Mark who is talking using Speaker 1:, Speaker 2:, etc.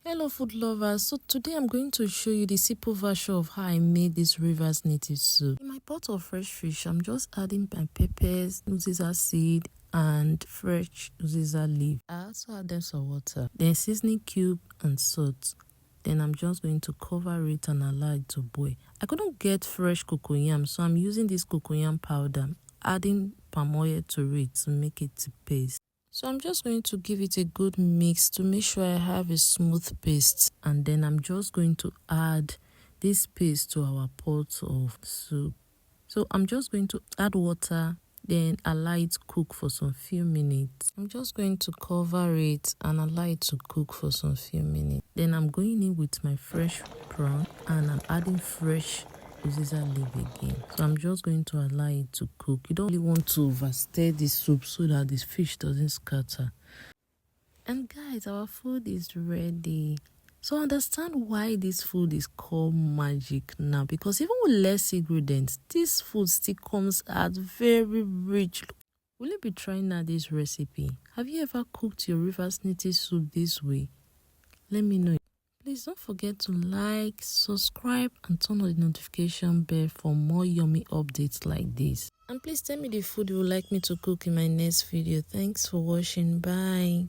Speaker 1: Hello food lovers, so today I'm going to show you the simple version of how I made this Rivers native soup. In my pot of fresh fish, I'm just adding my peppers, Uziza seed and fresh Uziza leaf. I also add them some water, then seasoning cube and salt. Then I'm just going to cover it and allow it to boil. I couldn't get fresh cocoyam, so I'm using this cocoyam powder, adding palm oil to it to make it to paste. So I'm just going to give it a good mix to make sure I have a smooth paste. And then I'm just going to add this paste to our pot of soup. So I'm just going to add water, then allow it to cook for some few minutes. I'm just going to cover it and allow it to cook for some few minutes. Then I'm going in with my fresh prawn and I'm adding fresh Uziza leaf again. So I'm just going to allow it to cook. You don't really want to overstir the soup so that the fish doesn't scatter. And guys, our food is ready. So understand why this food is called magic now, because even with less ingredients, this food still comes out very rich. Will you be trying out this recipe? Have you ever cooked your Rivers native soup this way? Let me know. Please don't forget to like, subscribe and turn on the notification bell for more yummy updates like this. And please tell me the food you would like me to cook in my next video. Thanks for watching. Bye.